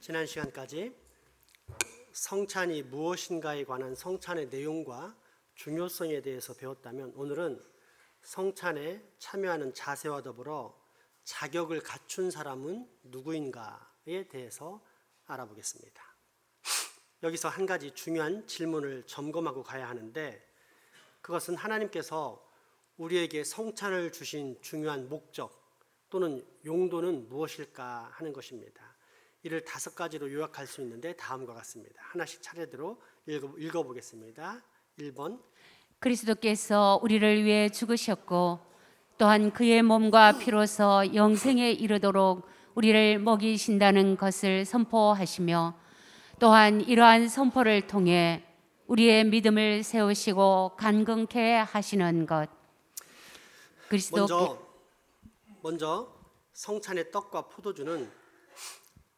지난 시간까지 성찬이 무엇인가에 관한 성찬의 내용과 중요성에 대해서 배웠다면, 오늘은 성찬에 참여하는 자세와 더불어 자격을 갖춘 사람은 누구인가에 대해서 알아보겠습니다. 여기서 한 가지 중요한 질문을 점검하고 가야 하는데, 그것은 하나님께서 우리에게 성찬을 주신 중요한 목적 또는 용도는 무엇일까 하는 것입니다. 이를 5가지로 요약할 수 있는데 다음과 같습니다. 하나씩 차례대로 읽어보겠습니다. 1번, 그리스도께서 우리를 위해 죽으셨고 또한 그의 몸과 피로서 영생에 이르도록 우리를 먹이신다는 것을 선포하시며, 또한 이러한 선포를 통해 우리의 믿음을 세우시고 간근케 하시는 것. 먼저 성찬의 떡과 포도주는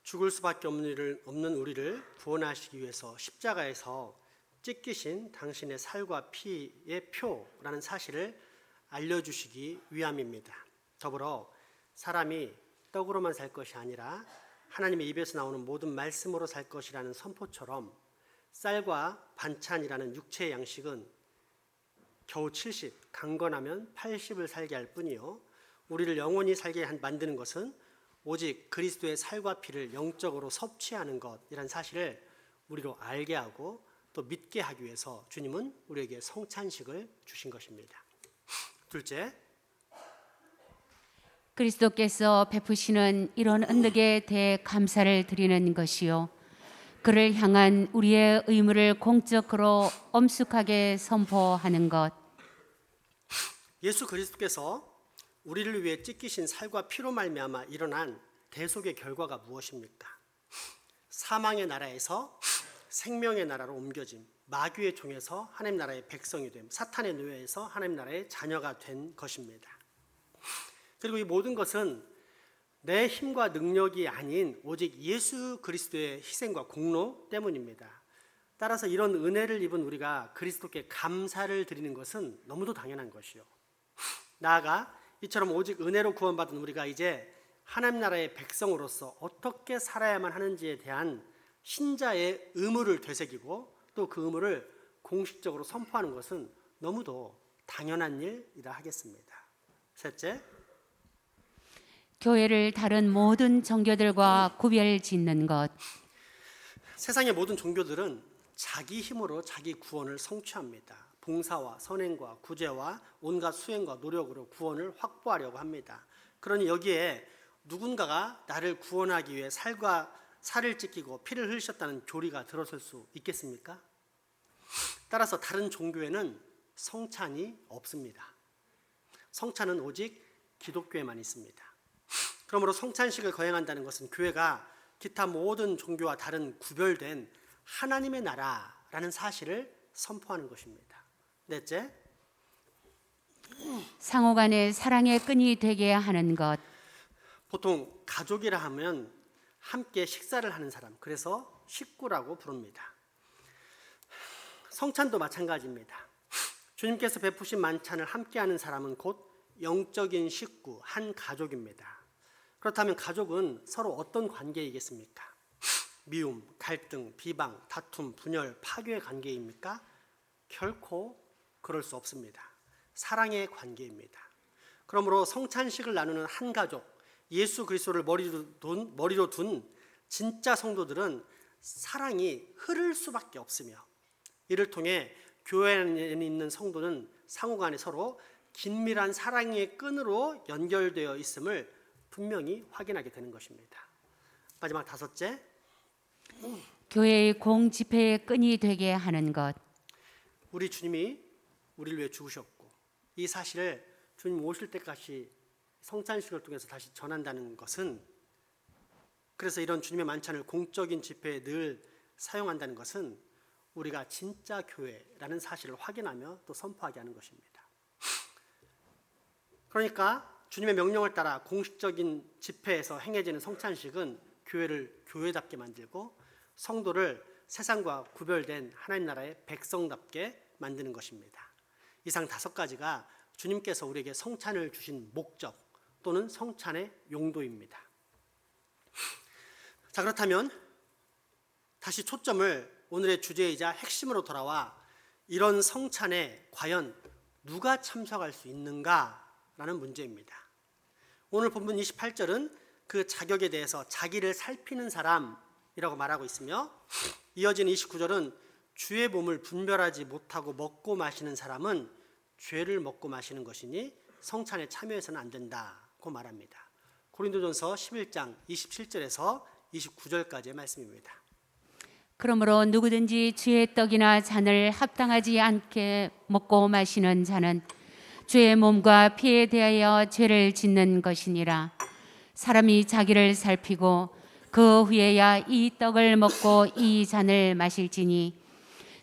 죽을 수밖에 없는 우리를 구원하시기 위해서 십자가에서 찢기신 당신의 살과 피의 표라는 사실을 알려주시기 위함입니다. 더불어 사람이 떡으로만 살 것이 아니라 하나님의 입에서 나오는 모든 말씀으로 살 것이라는 선포처럼, 쌀과 반찬이라는 육체의 양식은 겨우 70, 강건하면 80을 살게 할 뿐이요, 우리를 영원히 살게 만드는 것은 오직 그리스도의 살과 피를 영적으로 섭취하는 것이란 사실을 우리로 알게 하고 또 믿게 하기 위해서 주님은 우리에게 성찬식을 주신 것입니다. 둘째, 그리스도께서 베푸시는 이런 은덕에 대해 감사를 드리는 것이요, 그를 향한 우리의 의무를 공적으로 엄숙하게 선포하는 것. 예수 그리스도께서 우리를 위해 찢기신 살과 피로 말미암아 일어난 대속의 결과가 무엇입니까? 사망의 나라에서 생명의 나라로 옮겨짐, 마귀의 종에서 하나님 나라의 백성이 됨, 사탄의 노예에서 하나님 나라의 자녀가 된 것입니다. 그리고 이 모든 것은 내 힘과 능력이 아닌 오직 예수 그리스도의 희생과 공로 때문입니다. 따라서 이런 은혜를 입은 우리가 그리스도께 감사를 드리는 것은 너무도 당연한 것이요, 나아가 이처럼 오직 은혜로 구원받은 우리가 이제 하나님 나라의 백성으로서 어떻게 살아야만 하는지에 대한 신자의 의무를 되새기고 또 그 의무를 공식적으로 선포하는 것은 너무도 당연한 일이라 하겠습니다. 셋째, 교회를 다른 모든 종교들과 구별짓는 것. 세상의 모든 종교들은 자기 힘으로 자기 구원을 성취합니다. 봉사와 선행과 구제와 온갖 수행과 노력으로 구원을 확보하려고 합니다. 그러니 여기에 누군가가 나를 구원하기 위해 살을 찢기고 피를 흘리셨다는 교리가 들어설 수 있겠습니까? 따라서 다른 종교에는 성찬이 없습니다. 성찬은 오직 기독교에만 있습니다. 그러므로 성찬식을 거행한다는 것은 교회가 기타 모든 종교와 다른 구별된 하나님의 나라라는 사실을 선포하는 것입니다. 넷째, 상호간의 사랑의 끈이 되게 하는 것. 보통 가족이라 하면 함께 식사를 하는 사람, 그래서 식구라고 부릅니다. 성찬도 마찬가지입니다. 주님께서 베푸신 만찬을 함께하는 사람은 곧 영적인 식구, 한 가족입니다. 그렇다면 가족은 서로 어떤 관계이겠습니까? 미움, 갈등, 비방, 다툼, 분열, 파괴의 관계입니까? 결코 그럴 수 없습니다. 사랑의 관계입니다. 그러므로 성찬식을 나누는 한 가족, 예수 그리스도를 머리로 둔 진짜 성도들은 사랑이 흐를 수밖에 없으며, 이를 통해 교회 안에 있는 성도는 상호간에 서로 긴밀한 사랑의 끈으로 연결되어 있음을 분명히 확인하게 되는 것입니다. 마지막 다섯째, 교회의 공집회의 끈이 되게 하는 것. 우리 주님이 우리를 위해 죽으셨고 이 사실을 주님 오실 때까지 성찬식을 통해서 다시 전한다는 것은, 그래서 이런 주님의 만찬을 공적인 집회에 늘 사용한다는 것은 우리가 진짜 교회라는 사실을 확인하며 또 선포하게 하는 것입니다. 그러니까 주님의 명령을 따라 공식적인 집회에서 행해지는 성찬식은 교회를 교회답게 만들고 성도를 세상과 구별된 하나님 나라의 백성답게 만드는 것입니다. 이상 5가지가 주님께서 우리에게 성찬을 주신 목적 또는 성찬의 용도입니다. 자, 그렇다면 다시 초점을 오늘의 주제이자 핵심으로 돌아와 이런 성찬에 과연 누가 참석할 수 있는가라는 문제입니다. 오늘 본문 28절은 그 자격에 대해서 자기를 살피는 사람이라고 말하고 있으며, 이어지는 29절은 주의 몸을 분별하지 못하고 먹고 마시는 사람은 죄를 먹고 마시는 것이니 성찬에 참여해서는 안 된다고 말합니다. 고린도전서 11장 27절에서 29절까지의 말씀입니다. 그러므로 누구든지 주의 떡이나 잔을 합당하지 않게 먹고 마시는 자는 주의 몸과 피에 대하여 죄를 짓는 것이니라. 사람이 자기를 살피고 그 후에야 이 떡을 먹고 이 잔을 마실지니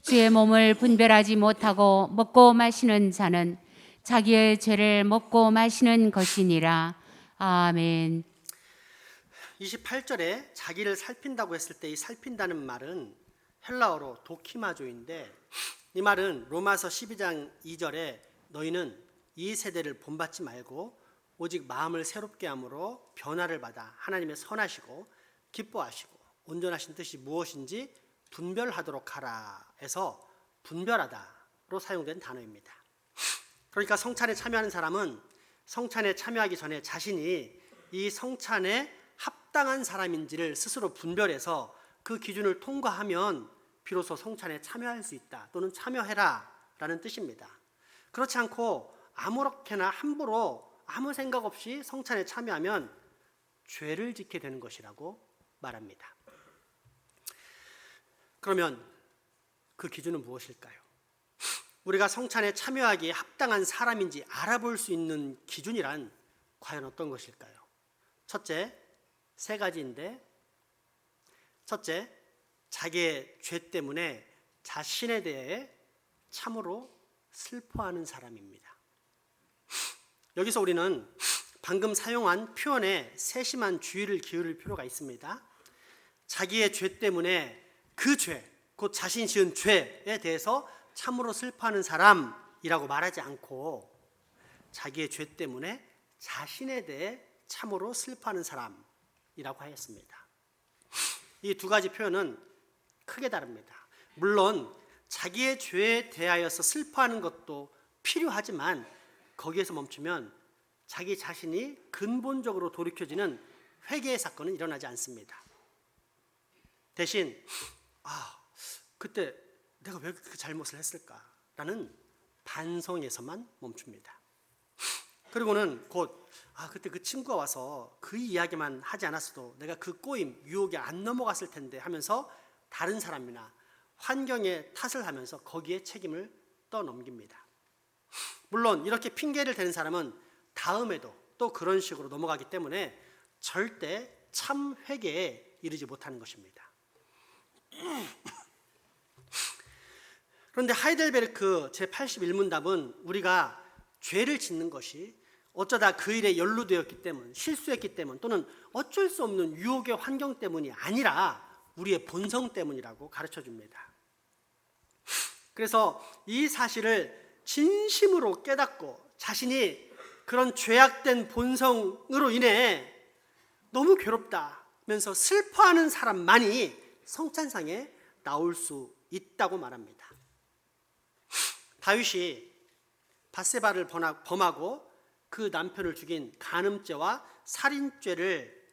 주의 몸을 분별하지 못하고 먹고 마시는 자는 자기의 죄를 먹고 마시는 것이니라. 아멘. 28절에 자기를 살핀다고 했을 때 이 살핀다는 말은 헬라어로 도키마조인데, 이 말은 로마서 12장 2절에 너희는 이 세대를 본받지 말고 오직 마음을 새롭게 함으로 변화를 받아 하나님의 선하시고 기뻐하시고 온전하신 뜻이 무엇인지 분별하도록 하라 해서 분별하다로 사용된 단어입니다. 그러니까 성찬에 참여하는 사람은 성찬에 참여하기 전에 자신이 이 성찬에 합당한 사람인지를 스스로 분별해서 그 기준을 통과하면 비로소 성찬에 참여할 수 있다, 또는 참여해라 라는 뜻입니다. 그렇지 않고 아무렇게나 함부로 아무 생각 없이 성찬에 참여하면 죄를 짓게 되는 것이라고 말합니다. 그러면 그 기준은 무엇일까요? 우리가 성찬에 참여하기에 합당한 사람인지 알아볼 수 있는 기준이란 과연 어떤 것일까요? 첫째, 세 가지인데, 첫째, 자기의 죄 때문에 자신에 대해 참으로 슬퍼하는 사람입니다. 여기서 우리는 방금 사용한 표현에 세심한 주의를 기울일 필요가 있습니다. 자기의 죄 때문에 그 죄, 곧 자신이 지은 죄에 대해서 참으로 슬퍼하는 사람이라고 말하지 않고 자기의 죄 때문에 자신에 대해 참으로 슬퍼하는 사람이라고 하였습니다. 이 두 가지 표현은 크게 다릅니다. 물론 자기의 죄에 대하여서 슬퍼하는 것도 필요하지만 거기에서 멈추면 자기 자신이 근본적으로 돌이켜지는 회개의 사건은 일어나지 않습니다. 대신 그때 내가 왜 그 잘못을 했을까라는 반성에서만 멈춥니다. 그리고는 곧 그때 그 친구가 와서 그 이야기만 하지 않았어도 내가 그 꼬임, 유혹에 안 넘어갔을 텐데 하면서 다른 사람이나 환경에 탓을 하면서 거기에 책임을 떠넘깁니다. 물론 이렇게 핑계를 대는 사람은 다음에도 또 그런 식으로 넘어가기 때문에 절대 참 회개에 이르지 못하는 것입니다. 그런데 하이델베르크 제81문답은 우리가 죄를 짓는 것이 어쩌다 그 일에 연루되었기 때문, 실수했기 때문, 또는 어쩔 수 없는 유혹의 환경 때문이 아니라 우리의 본성 때문이라고 가르쳐 줍니다. 그래서 이 사실을 진심으로 깨닫고 자신이 그런 죄악된 본성으로 인해 너무 괴롭다면서 슬퍼하는 사람만이 성찬상에 나올 수 있다고 말합니다. 다윗이 밧세바를 범하고 그 남편을 죽인 간음죄와 살인죄를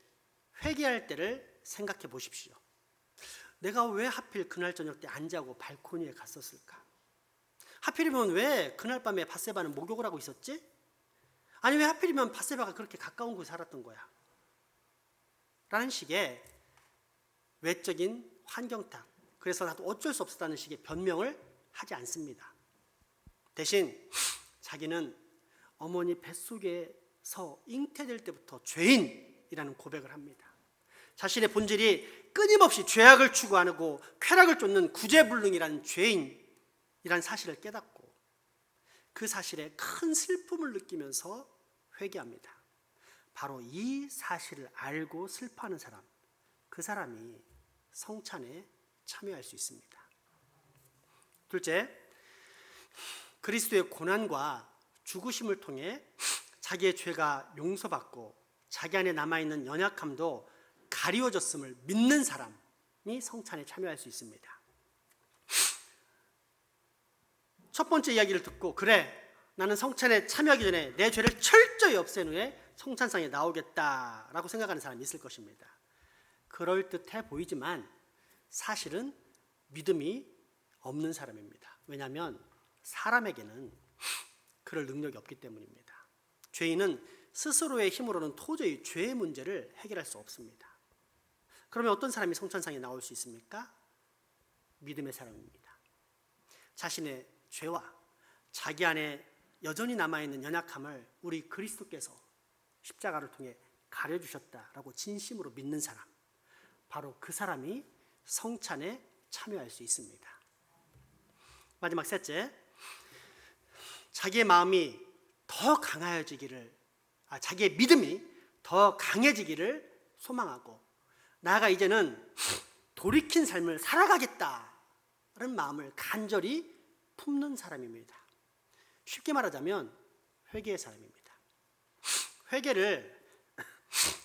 회개할 때를 생각해 보십시오. 내가 왜 하필 그날 저녁 때 안 자고 발코니에 갔었을까? 하필이면 왜 그날 밤에 밧세바는 목욕을 하고 있었지? 아니 왜 하필이면 밧세바가 그렇게 가까운 곳에 살았던 거야? 라는 식의 외적인 환경 탓, 그래서 나도 어쩔 수 없었다는 식의 변명을 하지 않습니다. 대신 자기는 어머니 뱃속에서 잉태될 때부터 죄인이라는 고백을 합니다. 자신의 본질이 끊임없이 죄악을 추구하고 쾌락을 쫓는 구제불능이라는 죄인이라는 사실을 깨닫고 그 사실에 큰 슬픔을 느끼면서 회개합니다. 바로 이 사실을 알고 슬퍼하는 사람, 그 사람이 성찬에 참여할 수 있습니다. 둘째, 그리스도의 고난과 죽으심을 통해 자기의 죄가 용서받고 자기 안에 남아있는 연약함도 가리워졌음을 믿는 사람, 성찬에 참여할 수 있습니다. 첫 번째 이야기를 듣고 그래 나는 성찬에 참여하기 전에 내 죄를 철저히 없앤 후에 성찬상에 나오겠다라고 생각하는 사람이 있을 것입니다. 그럴듯해 보이지만 사실은 믿음이 없는 사람입니다. 왜냐하면 사람에게는 그럴 능력이 없기 때문입니다. 죄인은 스스로의 힘으로는 도저히 죄의 문제를 해결할 수 없습니다. 그러면 어떤 사람이 성찬상에 나올 수 있습니까? 믿음의 사람입니다. 자신의 죄와 자기 안에 여전히 남아있는 연약함을 우리 그리스도께서 십자가를 통해 가려주셨다라고 진심으로 믿는 사람, 바로 그 사람이 성찬에 참여할 수 있습니다. 마지막 셋째, 자기의 마음이 더 강해지기를, 자기의 믿음이 더 강해지기를 소망하고 나아가 이제는 돌이킨 삶을 살아가겠다는 마음을 간절히 품는 사람입니다. 쉽게 말하자면 회개의 사람입니다. 회개를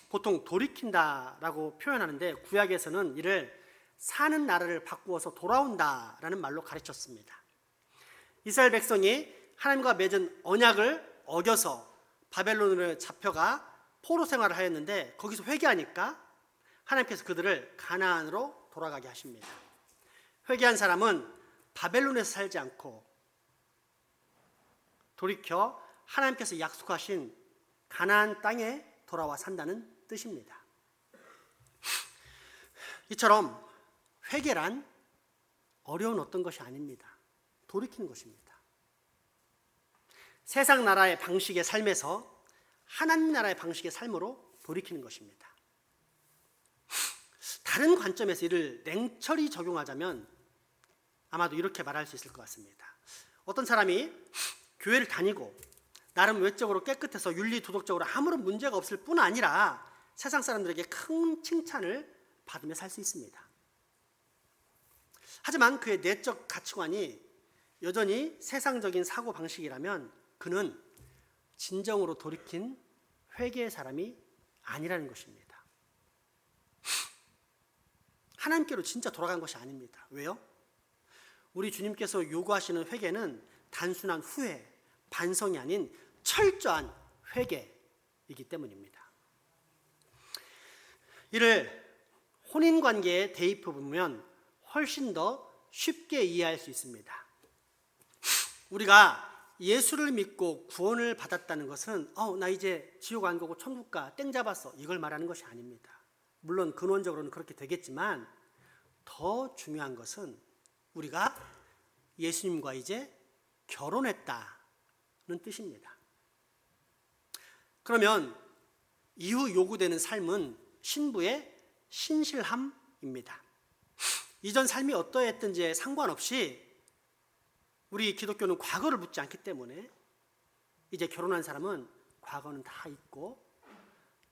보통 돌이킨다라고 표현하는데 구약에서는 이를 사는 나라를 바꾸어서 돌아온다라는 말로 가르쳤습니다. 이스라엘 백성이 하나님과 맺은 언약을 어겨서 바벨론으로 잡혀가 포로 생활을 하였는데 거기서 회개하니까 하나님께서 그들을 가나안으로 돌아가게 하십니다. 회개한 사람은 바벨론에서 살지 않고 돌이켜 하나님께서 약속하신 가나안 땅에 돌아와 산다는 뜻입니다. 이처럼 회개란 어려운 어떤 것이 아닙니다. 돌이키는 것입니다. 세상 나라의 방식의 삶에서 하나님 나라의 방식의 삶으로 돌이키는 것입니다. 다른 관점에서 이를 냉철히 적용하자면 아마도 이렇게 말할 수 있을 것 같습니다. 어떤 사람이 교회를 다니고 나름 외적으로 깨끗해서 윤리 도덕적으로 아무런 문제가 없을 뿐 아니라 세상 사람들에게 큰 칭찬을 받으며 살 수 있습니다. 하지만 그의 내적 가치관이 여전히 세상적인 사고 방식이라면 그는 진정으로 돌이킨 회개의 사람이 아니라는 것입니다. 하나님께로 진짜 돌아간 것이 아닙니다. 왜요? 우리 주님께서 요구하시는 회개는 단순한 후회, 반성이 아닌 철저한 회개이기 때문입니다. 이를 혼인관계에 대입해 보면 훨씬 더 쉽게 이해할 수 있습니다. 우리가 예수를 믿고 구원을 받았다는 것은 나 이제 지옥 안 가고 천국 가, 땡 잡았어, 이걸 말하는 것이 아닙니다. 물론 근원적으로는 그렇게 되겠지만 더 중요한 것은 우리가 예수님과 이제 결혼했다는 뜻입니다. 그러면 이후 요구되는 삶은 신부의 신실함입니다. 이전 삶이 어떠했든지에 상관없이 우리 기독교는 과거를 묻지 않기 때문에 이제 결혼한 사람은 과거는 다 잊고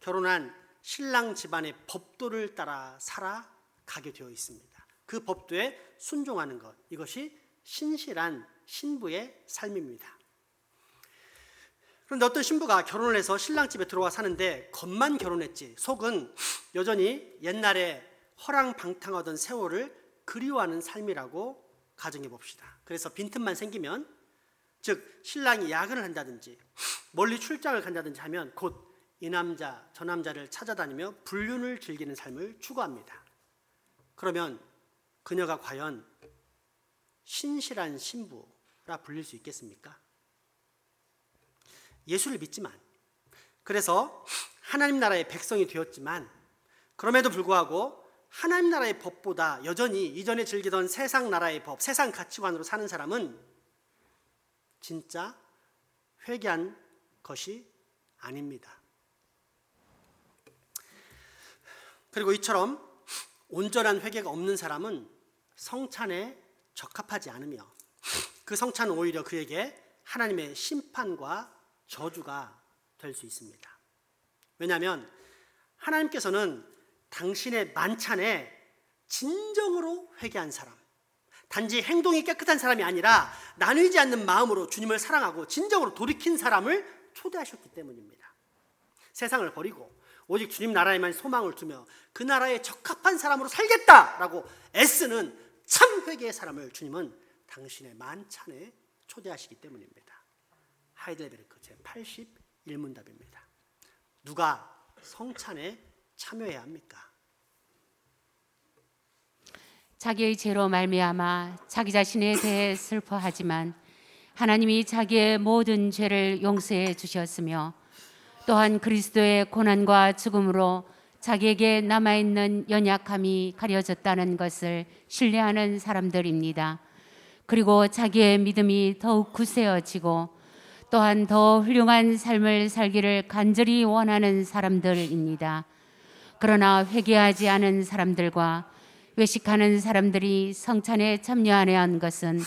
결혼한 신랑 집안의 법도를 따라 살아가게 되어 있습니다. 그 법도에 순종하는 것, 이것이 신실한 신부의 삶입니다. 그런데 어떤 신부가 결혼을 해서 신랑 집에 들어와 사는데 겉만 결혼했지 속은 여전히 옛날에 허랑방탕하던 세월을 그리워하는 삶이라고 가정해 봅시다. 그래서 빈틈만 생기면, 즉 신랑이 야근을 한다든지 멀리 출장을 간다든지 하면 곧 이 남자 저 남자를 찾아다니며 불륜을 즐기는 삶을 추구합니다. 그러면 그녀가 과연 신실한 신부라 불릴 수 있겠습니까? 예수를 믿지만, 그래서 하나님 나라의 백성이 되었지만 그럼에도 불구하고 하나님 나라의 법보다 여전히 이전에 즐기던 세상 나라의 법, 세상 가치관으로 사는 사람은 진짜 회개한 것이 아닙니다. 그리고 이처럼 온전한 회개가 없는 사람은 성찬에 적합하지 않으며 그 성찬은 오히려 그에게 하나님의 심판과 저주가 될 수 있습니다. 왜냐하면 하나님께서는 당신의 만찬에 진정으로 회개한 사람, 단지 행동이 깨끗한 사람이 아니라 나누지 않는 마음으로 주님을 사랑하고 진정으로 돌이킨 사람을 초대하셨기 때문입니다. 세상을 버리고 오직 주님 나라에만 소망을 두며 그 나라에 적합한 사람으로 살겠다라고 애쓰는 참 회개의 사람을 주님은 당신의 만찬에 초대하시기 때문입니다. 하이델베르크 제81문답입니다. 누가 성찬에 참여해야 합니까? 자기의 죄로 말미암아 자기 자신에 대해 슬퍼하지만 하나님이 자기의 모든 죄를 용서해 주셨으며 또한 그리스도의 고난과 죽음으로 자기에게 남아있는 연약함이 가려졌다는 것을 신뢰하는 사람들입니다. 그리고 자기의 믿음이 더욱 굳세어지고 또한 더 훌륭한 삶을 살기를 간절히 원하는 사람들입니다. 그러나 회개하지 않은 사람들과 외식하는 사람들이 성찬에 참여하려 한 것은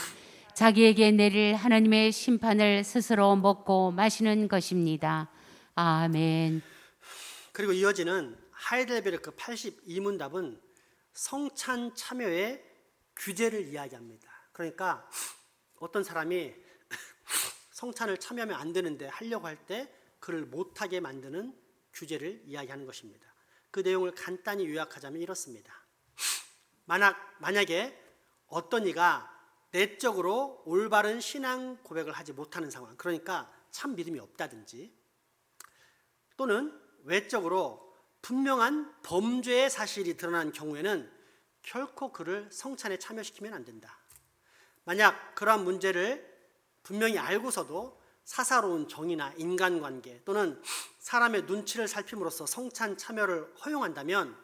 자기에게 내릴 하나님의 심판을 스스로 먹고 마시는 것입니다. 아멘. 그리고 이어지는 하이델베르크 82문답은 성찬 참여의 규제를 이야기합니다. 그러니까 어떤 사람이 성찬을 참여하면 안 되는데 하려고 할 때 그를 못하게 만드는 규제를 이야기하는 것입니다. 그 내용을 간단히 요약하자면 이렇습니다. 만약에 어떤 이가 내적으로 올바른 신앙 고백을 하지 못하는 상황, 그러니까 참 믿음이 없다든지 또는 외적으로 분명한 범죄의 사실이 드러난 경우에는 결코 그를 성찬에 참여시키면 안 된다. 만약 그러한 문제를 분명히 알고서도 사사로운 정의나 인간관계 또는 사람의 눈치를 살핌으로써 성찬 참여를 허용한다면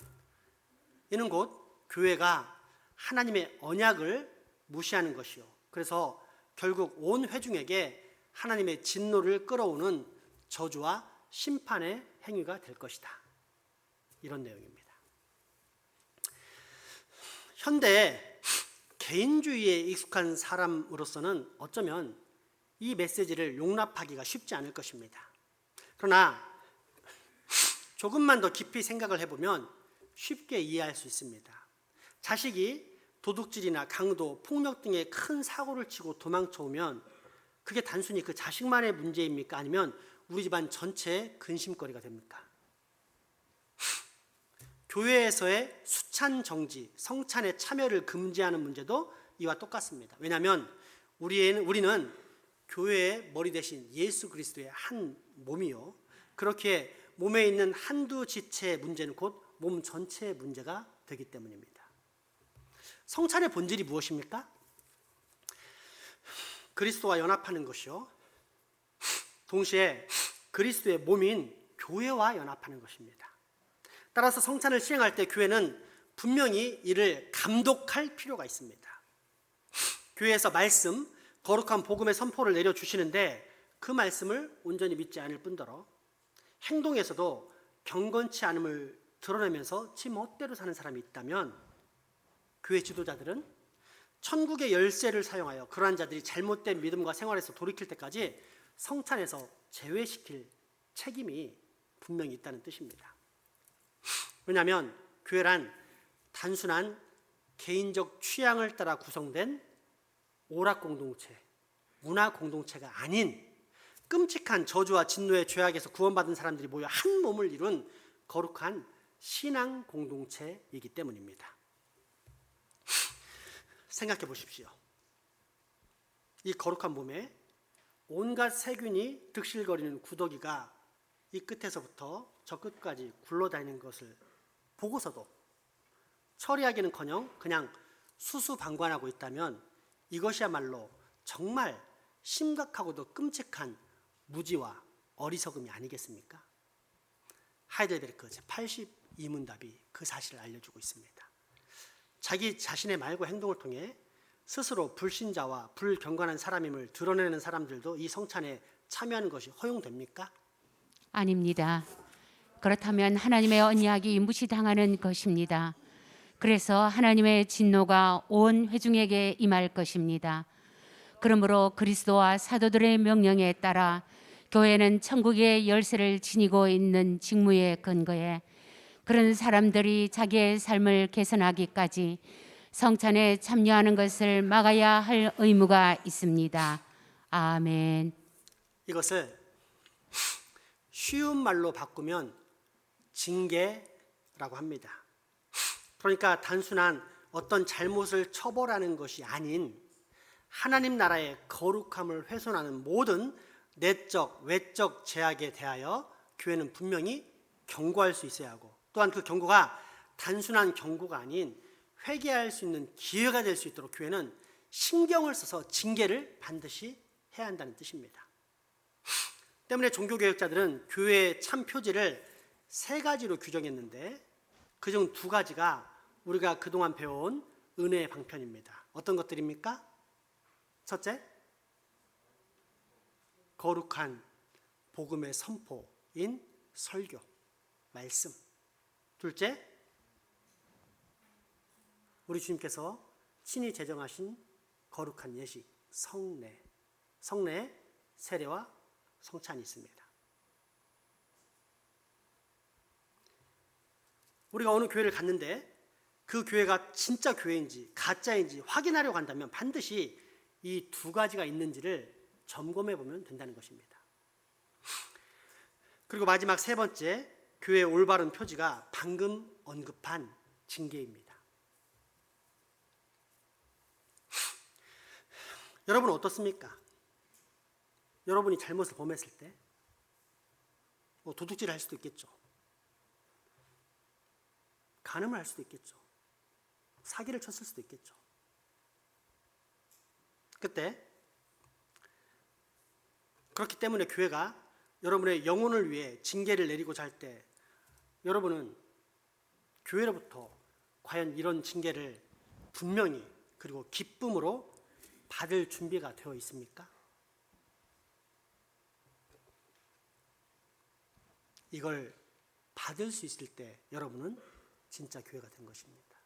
이는 곧 교회가 하나님의 언약을 무시하는 것이요. 그래서 결국 온 회중에게 하나님의 진노를 끌어오는 저주와 심판의 행위가 될 것이다. 이런 내용입니다. 현대 개인주의에 익숙한 사람으로서는 어쩌면 이 메시지를 용납하기가 쉽지 않을 것입니다. 그러나 조금만 더 깊이 생각을 해보면 쉽게 이해할 수 있습니다. 자식이 도둑질이나 강도, 폭력 등의 큰 사고를 치고 도망쳐오면 그게 단순히 그 자식만의 문제입니까? 아니면 우리 집안 전체의 근심거리가 됩니까? 교회에서의 수찬 정지, 성찬의 참여를 금지하는 문제도 이와 똑같습니다. 왜냐하면 우리는 교회의 머리 대신 예수 그리스도의 한 몸이요. 그렇게 몸에 있는 한두 지체의 문제는 곧 몸 전체의 문제가 되기 때문입니다. 성찬의 본질이 무엇입니까? 그리스도와 연합하는 것이요. 동시에 그리스도의 몸인 교회와 연합하는 것입니다. 따라서 성찬을 시행할 때 교회는 분명히 이를 감독할 필요가 있습니다. 교회에서 말씀, 거룩한 복음의 선포를 내려주시는데 그 말씀을 온전히 믿지 않을 뿐더러 행동에서도 경건치 않음을 드러내면서 지 멋대로 사는 사람이 있다면 교회 지도자들은 천국의 열쇠를 사용하여 그러한 자들이 잘못된 믿음과 생활에서 돌이킬 때까지 성찬에서 제외시킬 책임이 분명히 있다는 뜻입니다. 왜냐하면 교회란 단순한 개인적 취향을 따라 구성된 오락 공동체, 문화 공동체가 아닌 끔찍한 저주와 진노의 죄악에서 구원받은 사람들이 모여 한 몸을 이룬 거룩한 신앙 공동체이기 때문입니다. 생각해 보십시오. 이 거룩한 몸에 온갖 세균이 득실거리는 구더기가 이 끝에서부터 저 끝까지 굴러다니는 것을 보고서도 처리하기는커녕 그냥 수수방관하고 있다면 이것이야말로 정말 심각하고도 끔찍한 무지와 어리석음이 아니겠습니까? 하이델베르크 제82문답이 그 사실을 알려주고 있습니다. 자기 자신의 말과 행동을 통해 스스로 불신자와 불경건한 사람임을 드러내는 사람들도 이 성찬에 참여하는 것이 허용됩니까? 아닙니다. 그렇다면 하나님의 언약이 무시당하는 것입니다. 그래서 하나님의 진노가 온 회중에게 임할 것입니다. 그러므로 그리스도와 사도들의 명령에 따라 교회는 천국의 열쇠를 지니고 있는 직무에 근거해 그런 사람들이 자기의 삶을 개선하기까지 성찬에 참여하는 것을 막아야 할 의무가 있습니다. 아멘. 이것을 쉬운 말로 바꾸면 징계라고 합니다. 그러니까 단순한 어떤 잘못을 처벌하는 것이 아닌 하나님 나라의 거룩함을 훼손하는 모든 내적, 외적 제약에 대하여 교회는 분명히 경고할 수 있어야 하고, 또한 그 경고가 단순한 경고가 아닌 회개할 수 있는 기회가 될 수 있도록 교회는 신경을 써서 징계를 반드시 해야 한다는 뜻입니다. 때문에 종교개혁자들은 교회의 참 표지를 3가지로 규정했는데 그중 2가지가 우리가 그동안 배워온 은혜의 방편입니다. 어떤 것들입니까? 첫째, 거룩한 복음의 선포인 설교, 말씀. 둘째, 우리 주님께서 친히 제정하신 거룩한 예식, 성례. 성례에 세례와 성찬이 있습니다. 우리가 어느 교회를 갔는데 그 교회가 진짜 교회인지 가짜인지 확인하려고 한다면 반드시 이 2가지가 있는지를 점검해 보면 된다는 것입니다. 그리고 마지막 3번째, 교회의 올바른 표지가 방금 언급한 징계입니다. 여러분은 어떻습니까? 여러분이 잘못을 범했을 때 도둑질을 할 수도 있겠죠. 간음을 할 수도 있겠죠. 사기를 쳤을 수도 있겠죠. 그때 그렇기 때문에 교회가 여러분의 영혼을 위해 징계를 내리고자 할 때 여러분은 교회로부터 과연 이런 징계를 분명히 그리고 기쁨으로 받을 준비가 되어 있습니까? 이걸 받을 수 있을 때 여러분은 진짜 교회가 된 것입니다.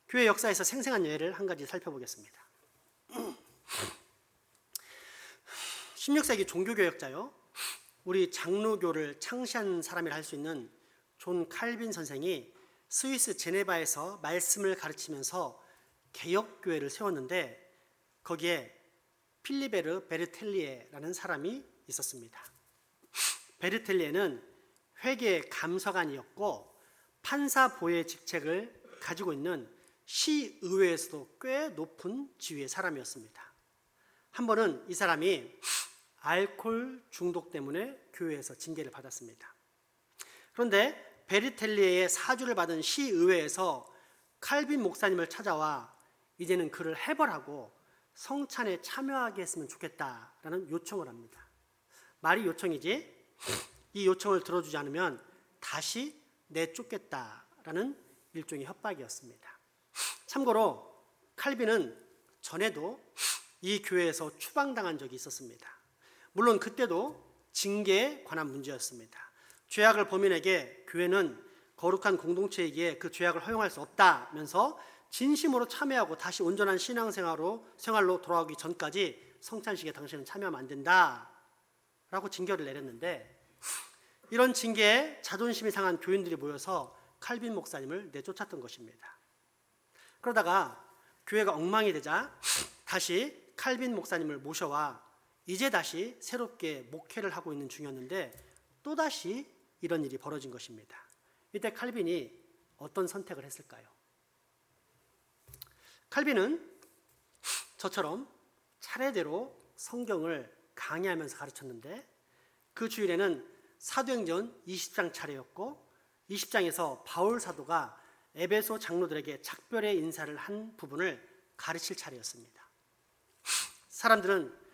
교회 역사에서 생생한 예를 한 가지 살펴보겠습니다. 16세기 종교개혁자요, 우리 장로교를 창시한 사람이라 할 수 있는 존 칼빈 선생이 스위스 제네바에서 말씀을 가르치면서 개혁교회를 세웠는데 거기에 필리베르 베르텔리에라는 사람이 있었습니다. 베르텔리에는 회계 감사관이었고 판사 보혜 직책을 가지고 있는 시의회에서도 꽤 높은 지위의 사람이었습니다. 한 번은 이 사람이 알코올 중독 때문에 교회에서 징계를 받았습니다. 그런데 베르텔리에의 사주를 받은 시의회에서 칼빈 목사님을 찾아와 이제는 그를 해벌하고 성찬에 참여하게 했으면 좋겠다라는 요청을 합니다. 말이 요청이지 이 요청을 들어주지 않으면 다시 내쫓겠다라는 일종의 협박이었습니다. 참고로 칼빈은 전에도 이 교회에서 추방당한 적이 있었습니다. 물론 그때도 징계에 관한 문제였습니다. 죄악을 범인에게 교회는 거룩한 공동체이기에 그 죄악을 허용할 수 없다면서 진심으로 참여하고 다시 온전한 신앙생활로 돌아오기 전까지 성찬식에 당신은 참여하면 안 된다라고 징계를 내렸는데 이런 징계에 자존심이 상한 교인들이 모여서 칼빈 목사님을 내쫓았던 것입니다. 그러다가 교회가 엉망이 되자 다시 칼빈 목사님을 모셔와 이제 다시 새롭게 목회를 하고 있는 중이었는데 또다시 이런 일이 벌어진 것입니다. 이때 칼빈이 어떤 선택을 했을까요? 칼빈은 저처럼 차례대로 성경을 강의하면서 가르쳤는데 그 주일에는 사도행전 20장 차례였고 20장에서 바울 사도가 에베소 장로들에게 작별의 인사를 한 부분을 가르칠 차례였습니다. 사람들은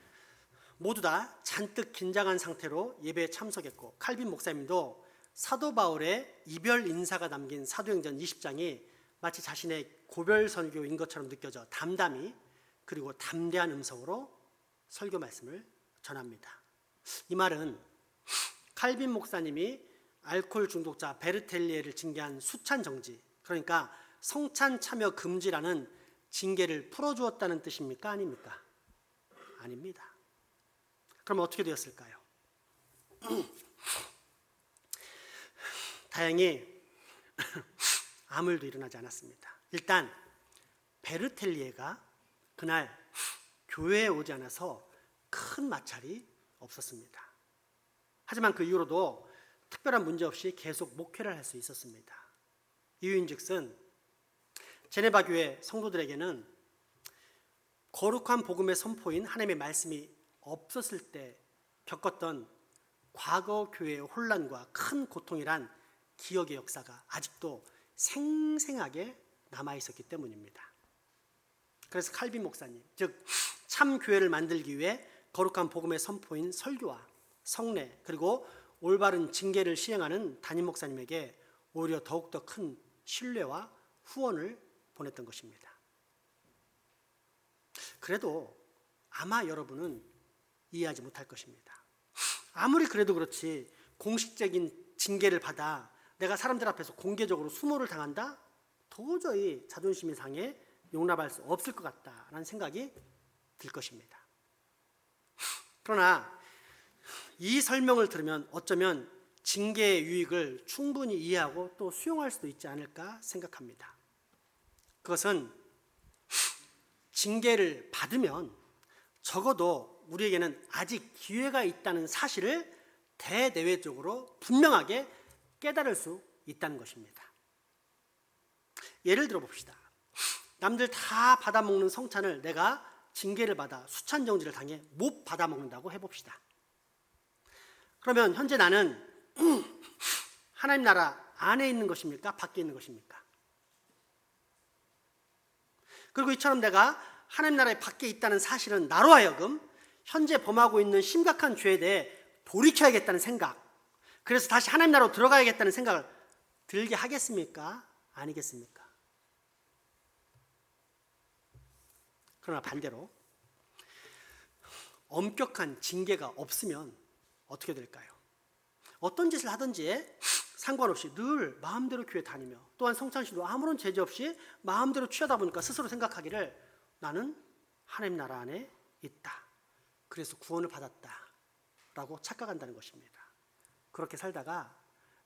모두 다 잔뜩 긴장한 상태로 예배에 참석했고 칼빈 목사님도 사도 바울의 이별 인사가 담긴 사도행전 20장이 마치 자신의 고별 설교인 것처럼 느껴져 담담히 그리고 담대한 음성으로 설교 말씀을 전합니다. 이 말은 칼빈 목사님이 알코올 중독자 베르텔리에를 징계한 수찬 정지, 그러니까 성찬 참여 금지라는 징계를 풀어주었다는 뜻입니까? 아닙니까? 아닙니다. 그럼 어떻게 되었을까요? 다행히 아무 일도 일어나지 않았습니다. 일단 베르텔리에가 그날 교회에 오지 않아서 큰 마찰이 없었습니다. 하지만 그 이후로도 특별한 문제 없이 계속 목회를 할 수 있었습니다. 이유인즉슨 제네바 교회 성도들에게는 거룩한 복음의 선포인 하나님의 말씀이 없었을 때 겪었던 과거 교회의 혼란과 큰 고통이란 기억의 역사가 아직도 생생하게 남아 있었기 때문입니다. 그래서 칼빈 목사님, 즉 참 교회를 만들기 위해 거룩한 복음의 선포인 설교와 성례 그리고 올바른 징계를 시행하는 담임 목사님에게 오히려 더욱더 큰 신뢰와 후원을 보냈던 것입니다. 그래도 아마 여러분은 이해하지 못할 것입니다. 아무리 그래도 그렇지 공식적인 징계를 받아 내가 사람들 앞에서 공개적으로 수모를 당한다? 도저히 자존심이 상해 용납할 수 없을 것 같다라는 생각이 들 것입니다. 그러나 이 설명을 들으면 어쩌면 징계의 유익을 충분히 이해하고 또 수용할 수도 있지 않을까 생각합니다. 그것은 징계를 받으면 적어도 우리에게는 아직 기회가 있다는 사실을 대내외적으로 분명하게 깨달을 수 있다는 것입니다. 예를 들어 봅시다. 남들 다 받아먹는 성찬을 내가 징계를 받아 수찬정지를 당해 못 받아먹는다고 해봅시다. 그러면 현재 나는 하나님 나라 안에 있는 것입니까? 밖에 있는 것입니까? 그리고 이처럼 내가 하나님 나라의 밖에 있다는 사실은 나로 하여금 현재 범하고 있는 심각한 죄에 대해 돌이켜야겠다는 생각, 그래서 다시 하나님 나라로 들어가야겠다는 생각을 들게 하겠습니까? 아니겠습니까? 그러나 반대로 엄격한 징계가 없으면 어떻게 될까요? 어떤 짓을 하든지 상관없이 늘 마음대로 교회 다니며 또한 성찬식도 아무런 제재 없이 마음대로 취하다 보니까 스스로 생각하기를 나는 하나님 나라 안에 있다. 그래서 구원을 받았다. 라고 착각한다는 것입니다. 그렇게 살다가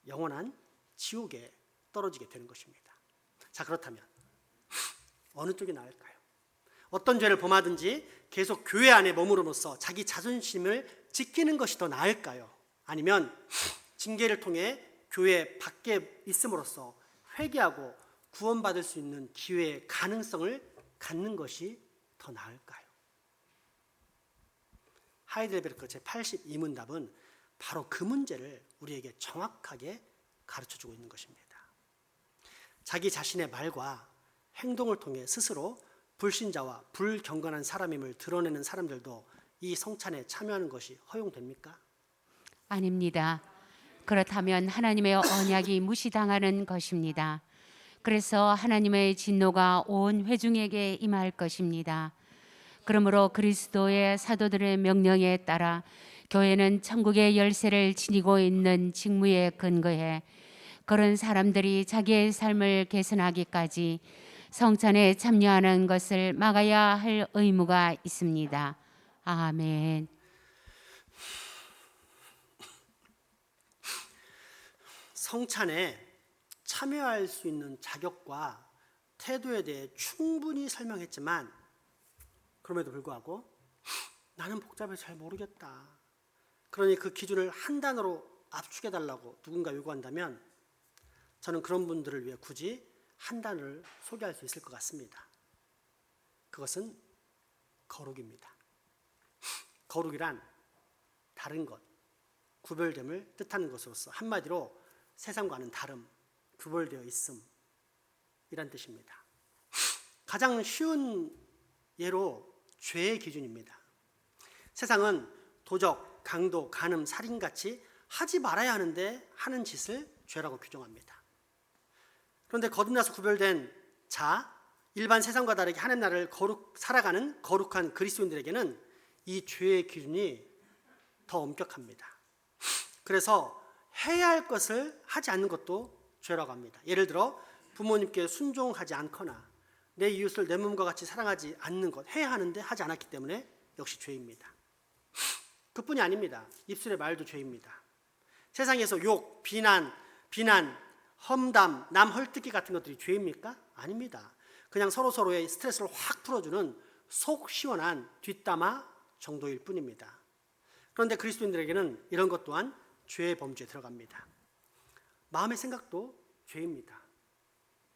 영원한 지옥에 떨어지게 되는 것입니다. 자, 그렇다면 어느 쪽이 나을까요? 어떤 죄를 범하든지 계속 교회 안에 머무름으로써 자기 자존심을 지키는 것이 더 나을까요? 아니면 징계를 통해 교회 밖에 있음으로써 회개하고 구원받을 수 있는 기회의 가능성을 갖는 것이 더 나을까요? 하이델베르크 제82문답은 바로 그 문제를 우리에게 정확하게 가르쳐주고 있는 것입니다. 자기 자신의 말과 행동을 통해 스스로 불신자와 불경건한 사람임을 드러내는 사람들도 이 성찬에 참여하는 것이 허용됩니까? 아닙니다. 그렇다면 하나님의 언약이 무시당하는 것입니다. 그래서 하나님의 진노가 온 회중에게 임할 것입니다. 그러므로 그리스도의 사도들의 명령에 따라 교회는 천국의 열쇠를 지니고 있는 직무에 근거해 그런 사람들이 자기의 삶을 개선하기까지 성찬에 참여하는 것을 막아야 할 의무가 있습니다. 아멘. 성찬에 참여할 수 있는 자격과 태도에 대해 충분히 설명했지만 그럼에도 불구하고 나는 복잡해서 잘 모르겠다. 그러니 그 기준을 한 단어로 압축해달라고 누군가 요구한다면 저는 그런 분들을 위해 굳이 한 단어를 소개할 수 있을 것 같습니다. 그것은 거룩입니다. 거룩이란 다른 것, 구별됨을 뜻하는 것으로서 한마디로 세상과는 다름, 구별되어 있음 이란 뜻입니다. 가장 쉬운 예로 죄의 기준입니다. 세상은 도적, 강도, 간음, 살인같이 하지 말아야 하는데 하는 짓을 죄라고 규정합니다. 그런데 거듭나서 구별된 자, 일반 세상과 다르게 하나님 나라를 살아가는 거룩한 그리스도인들에게는 이 죄의 기준이 더 엄격합니다. 그래서 해야 할 것을 하지 않는 것도 죄라고 합니다. 예를 들어 부모님께 순종하지 않거나 내 이웃을 내 몸과 같이 사랑하지 않는 것, 해야 하는데 하지 않았기 때문에 역시 죄입니다. 그뿐이 아닙니다. 입술의 말도 죄입니다. 세상에서 욕, 비난, 험담, 남 헐뜯기 같은 것들이 죄입니까? 아닙니다. 그냥 서로서로의 스트레스를 확 풀어주는 속 시원한 뒷담화 정도일 뿐입니다. 그런데 그리스도인들에게는 이런 것 또한 죄의 범주에 들어갑니다. 마음의 생각도 죄입니다.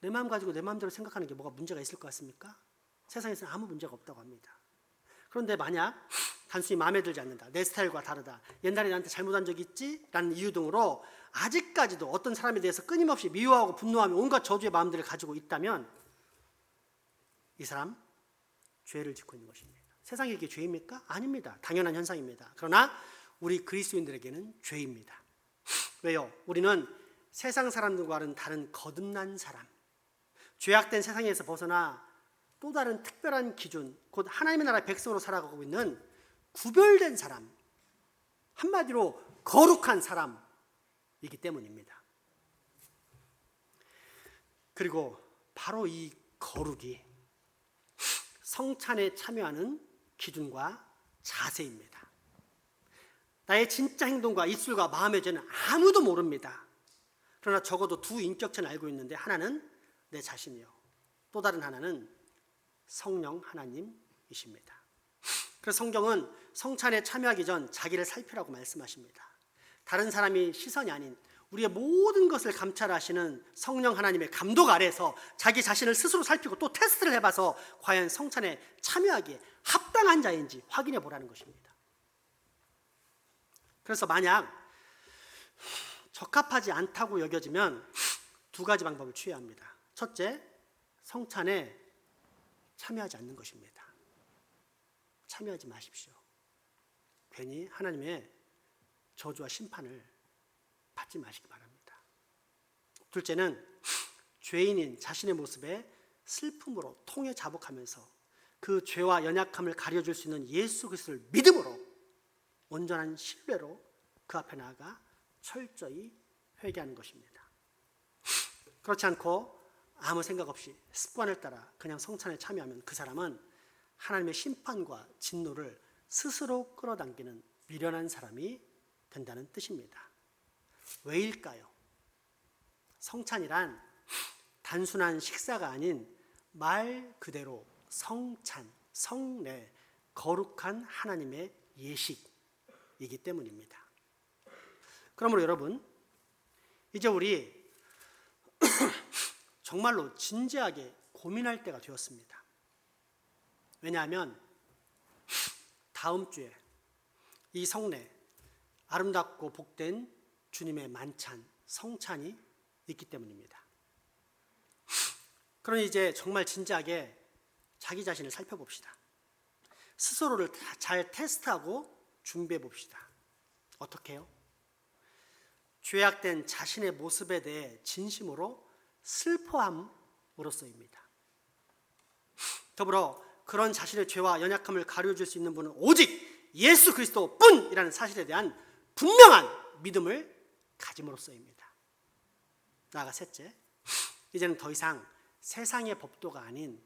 내 마음 가지고 내 마음대로 생각하는 게 뭐가 문제가 있을 것 같습니까? 세상에서는 아무 문제가 없다고 합니다. 그런데 만약 단순히 마음에 들지 않는다, 내 스타일과 다르다, 옛날에 나한테 잘못한 적이 있지? 라는 이유 등으로 아직까지도 어떤 사람에 대해서 끊임없이 미워하고 분노하며 온갖 저주의 마음들을 가지고 있다면 이 사람 죄를 짓고 있는 것입니다. 세상에 이게 죄입니까? 아닙니다. 당연한 현상입니다. 그러나 우리 그리스도인들에게는 죄입니다. 왜요? 우리는 세상 사람들과는 다른 거듭난 사람, 죄악된 세상에서 벗어나 또 다른 특별한 기준, 곧 하나님의 나라의 백성으로 살아가고 있는 구별된 사람, 한마디로 거룩한 사람이기 때문입니다. 그리고 바로 이 거룩이 성찬에 참여하는 기준과 자세입니다. 나의 진짜 행동과 입술과 마음의 죄는 아무도 모릅니다. 그러나 적어도 두 인격체는 알고 있는데 하나는 내 자신이요, 또 다른 하나는 성령 하나님이십니다. 그래서 성경은 성찬에 참여하기 전 자기를 살피라고 말씀하십니다. 다른 사람이 시선이 아닌 우리의 모든 것을 감찰하시는 성령 하나님의 감독 아래에서 자기 자신을 스스로 살피고 또 테스트를 해봐서 과연 성찬에 참여하기에 합당한 자인지 확인해 보라는 것입니다. 그래서 만약 적합하지 않다고 여겨지면 두 가지 방법을 취해야 합니다. 첫째, 성찬에 참여하지 않는 것입니다. 참여하지 마십시오. 괜히 하나님의 저주와 심판을 받지 마시기 바랍니다. 둘째는 죄인인 자신의 모습에 슬픔으로 통해 자복하면서 그 죄와 연약함을 가려줄 수 있는 예수 그리스도를 믿음으로 온전한 신뢰로 그 앞에 나아가 철저히 회개하는 것입니다. 그렇지 않고 아무 생각 없이 습관을 따라 그냥 성찬에 참여하면 그 사람은 하나님의 심판과 진노를 스스로 끌어당기는 미련한 사람이 된다는 뜻입니다. 왜일까요? 성찬이란 단순한 식사가 아닌 말 그대로 성찬, 성례, 거룩한 하나님의 예식이기 때문입니다. 그러므로 여러분, 이제 우리 정말로 진지하게 고민할 때가 되었습니다. 왜냐하면 다음 주에 이 성례, 아름답고 복된 주님의 만찬, 성찬이 있기 때문입니다. 그러니 이제 정말 진지하게 자기 자신을 살펴봅시다. 스스로를 잘 테스트하고 준비해 봅시다. 어떻게 해요? 죄악된 자신의 모습에 대해 진심으로 슬퍼함으로써입니다. 더불어 그런 자신의 죄와 연약함을 가려줄 수 있는 분은 오직 예수 그리스도뿐이라는 사실에 대한 분명한 믿음을 가짐으로써입니다. 나아가 셋째, 이제는 더 이상 세상의 법도가 아닌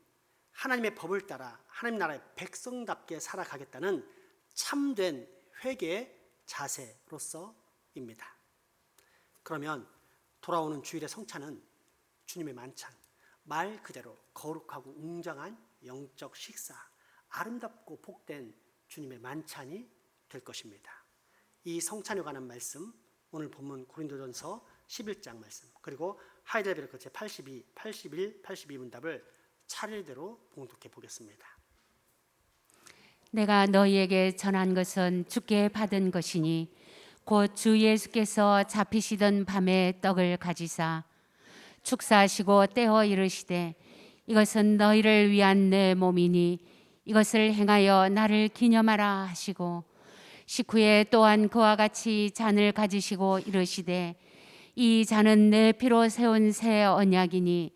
하나님의 법을 따라 하나님 나라의 백성답게 살아가겠다는 참된 회개의 자세로서입니다. 그러면 돌아오는 주일의 성찬은 주님의 만찬, 말 그대로 거룩하고 웅장한 영적 식사, 아름답고 복된 주님의 만찬이 될 것입니다. 이 성찬에 관한 말씀, 오늘 본문 고린도전서 11장 말씀, 그리고 하이델베르크 제82, 81, 82문답을 차례대로 봉독해 보겠습니다. 내가 너희에게 전한 것은 주께 받은 것이니 곧 주 예수께서 잡히시던 밤에 떡을 가지사 축사하시고 떼어 이르시되 이것은 너희를 위한 내 몸이니 이것을 행하여 나를 기념하라 하시고 식후에 또한 그와 같이 잔을 가지시고 이르시되 이 잔은 내 피로 세운 새 언약이니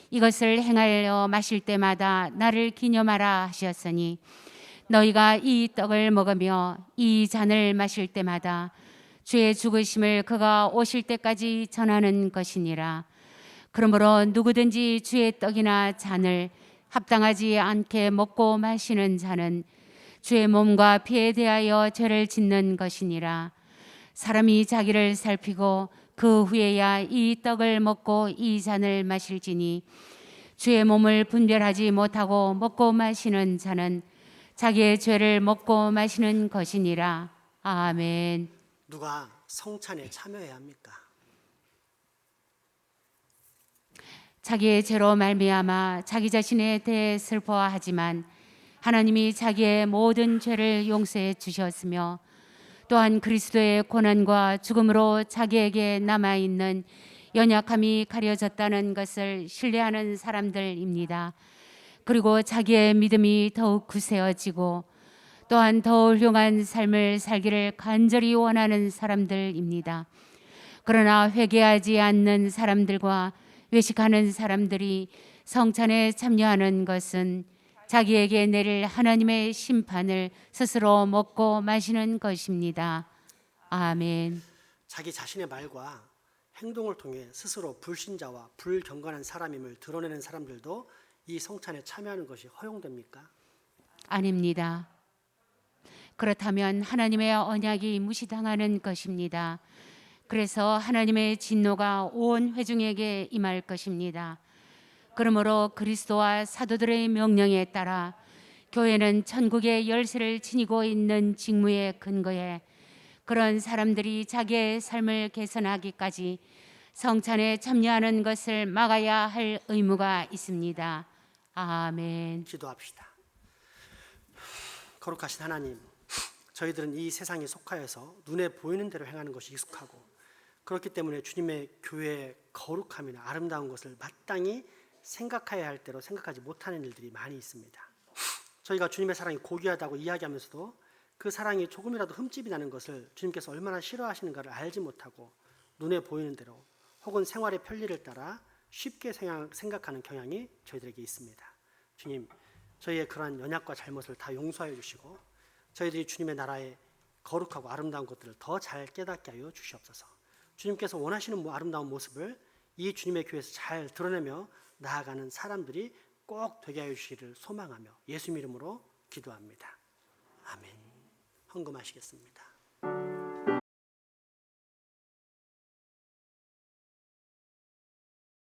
이것을 행하여 마실 때마다 나를 기념하라 하셨으니 너희가 이 떡을 먹으며 이 잔을 마실 때마다 주의 죽으심을 그가 오실 때까지 전하는 것이니라. 그러므로 누구든지 주의 떡이나 잔을 합당하지 않게 먹고 마시는 자는 주의 몸과 피에 대하여 죄를 짓는 것이니라. 사람이 자기를 살피고 그 후에야 이 떡을 먹고 이 잔을 마실지니 주의 몸을 분별하지 못하고 먹고 마시는 자는 자기의 죄를 먹고 마시는 것이니라. 아멘. 누가 성찬에 참여해야 합니까? 자기의 죄로 말미암아 자기 자신에 대해 슬퍼하지만 하나님이 자기의 모든 죄를 용서해 주셨으며 또한 그리스도의 고난과 죽음으로 자기에게 남아있는 연약함이 가려졌다는 것을 신뢰하는 사람들입니다. 그리고 자기의 믿음이 더욱 굳세어지고 또한 더 훌륭한 삶을 살기를 간절히 원하는 사람들입니다. 그러나 회개하지 않는 사람들과 외식하는 사람들이 성찬에 참여하는 것은 자기에게 내릴 하나님의 심판을 스스로 먹고 마시는 것입니다. 아멘. 자기 자신의 말과 행동을 통해 스스로 불신자와 불경건한 사람임을 드러내는 사람들도 이 성찬에 참여하는 것이 허용됩니까? 아닙니다. 그렇다면 하나님의 언약이 무시당하는 것입니다. 그래서 하나님의 진노가 온 회중에게 임할 것입니다. 그러므로 그리스도와 사도들의 명령에 따라 교회는 천국의 열쇠를 지니고 있는 직무에 근거해 그런 사람들이 자기의 삶을 개선하기까지 성찬에 참여하는 것을 막아야 할 의무가 있습니다. 아멘. 기도합시다. 거룩하신 하나님, 저희들은 이 세상에 속하여서 눈에 보이는 대로 행하는 것이 익숙하고 그렇기 때문에 주님의 교회의 거룩함이나 아름다운 것을 마땅히 생각해야 할 대로 생각하지 못하는 일들이 많이 있습니다. 저희가 주님의 사랑이 고귀하다고 이야기하면서도 그 사랑이 조금이라도 흠집이 나는 것을 주님께서 얼마나 싫어하시는가를 알지 못하고 눈에 보이는 대로 혹은 생활의 편리를 따라 쉽게 생각하는 경향이 저희들에게 있습니다. 주님, 저희의 그러한 연약과 잘못을 다 용서하여 주시고 저희들이 주님의 나라의 거룩하고 아름다운 것들을 더 잘 깨닫게 하여 주시옵소서. 주님께서 원하시는 아름다운 모습을 이 주님의 교회에서 잘 드러내며 나아가는 사람들이 꼭 되게 하여 주시기를 소망하며 예수 이름으로 기도합니다. 아멘. 헌금하시겠습니다.